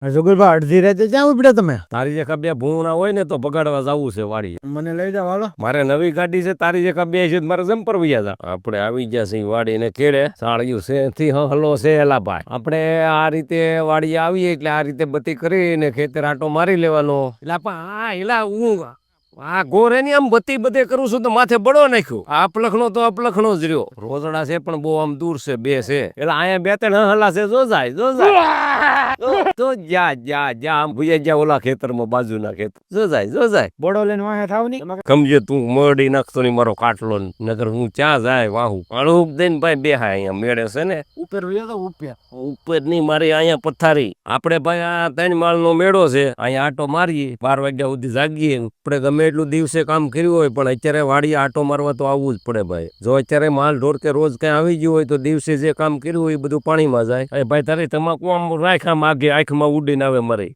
જોગલભાઈ અડધી રાતે ક્યાં ઉપડ્યા તમે? તારી જે બે ભૂણા હોય ને તો બગાડવા જવું છે વાડી. મને લઈ જાવ હાલો. મારે નવી ગાડી છે, તારી જે બે છે મારે જમ્પર વૈયા હતા. આપણે આવી ગયા છીએ વાડી ને કેળે સાળિયું છે થી હલો છે એલા ભાઈ. આપણે આ રીતે વાડી આવીએ એટલે આ રીતે બત્તી કરીને ખેતર આટો મારી લેવાનો. એટલે આ એલા હું આ ગોરે ની આમ બત્તી બધે કરું છું તો માથે બળો નાખ્યું. આ અપલખનો તો અપલખનો જ રહ્યો. રોજડા છે પણ બહુ આમ દૂર છે, બે છે એટલે અહીંયા બે ત્રણ હલા છે. જો જાય તો જા આમ ભૂયા જા ઓલા ખેતરમાં બાજુના ખેતર. જો જાય બોડો લઈને વાહે થાવ ની. સમજે તું મરડી નાખતો ની મારો કાટલો નગર હું ક્યાં જાય વાહુ અણુક દઈને ભાઈ બે હા અહીંયા મેળે છે ને ઉપર ઉપર ની મારી અહીંયા પથારી. આપણે ભાઈ આ 3 માળનો મેળો છે, અહીંયા આટો મારીએ 12 વાગ્યા સુધી જાગીએ. આપણે ગમે એટલું દિવસે કામ કર્યું હોય પણ અત્યારે વાડી આટો મારવા તો આવવું જ પડે ભાઈ. જો અત્યારે માલ ઢોર કે રોજ કઈ આવી ગયું હોય તો દિવસે જે કામ કર્યું હોય એ બધું પાણીમાં જાય. ભાઈ તારે તમાકુ આમ રાખામ આગે આંખમાં ઉડીને આવે મરે.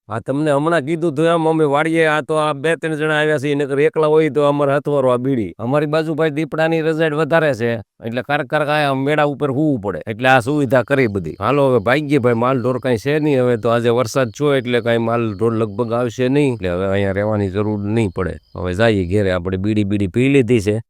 હા તમને હમણાં કીધું તો એમ અમે વાડીએ આ તો આ 2-3 જણા આવ્યા છે, નકર એકલા હોય તો અમારે હથવારો આ બીડી. અમારી બાજુ ભાઈ દીપડાની રજાડ વધારે છે એટલે કારક મેળા ઉપર હોવું પડે એટલે આ સુવિધા કરી બધી. હાલો હવે ભાઈ ભાઈ માલ ઢોર કઈ છે નહીં. હવે તો આજે વરસાદ છો એટલે કઈ માલ ઢોર લગભગ આવશે નહીં એટલે હવે અહીંયા રહેવાની જરૂર નહીં પડે. હવે જઈએ ઘેરે. આપણે બીડી પી લીધી છે.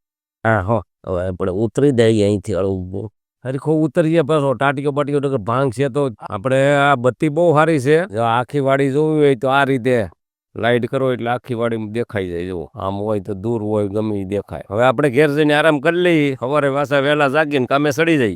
હા હવે આપણે ઉતરી દઈએ અહીંથી. હળવું હરીખો ઉતરીએ પાછો ટાટીઓ બાટીઓ ભાંગ છે તો આપણે આ બત્તી બહુ સારી છે. આખી વાડી જોવી હોય તો આ રીતે લાઈટ કરો એટલે આખી વાડી દેખાઈ જાય. જો આમ હોય તો દૂર હોય ગમે દેખાય. હવે આપણે ઘેર જઈને આરામ કરી લઈએ. સવારે પાછા વહેલા જાગીને કામે સડી જઈએ.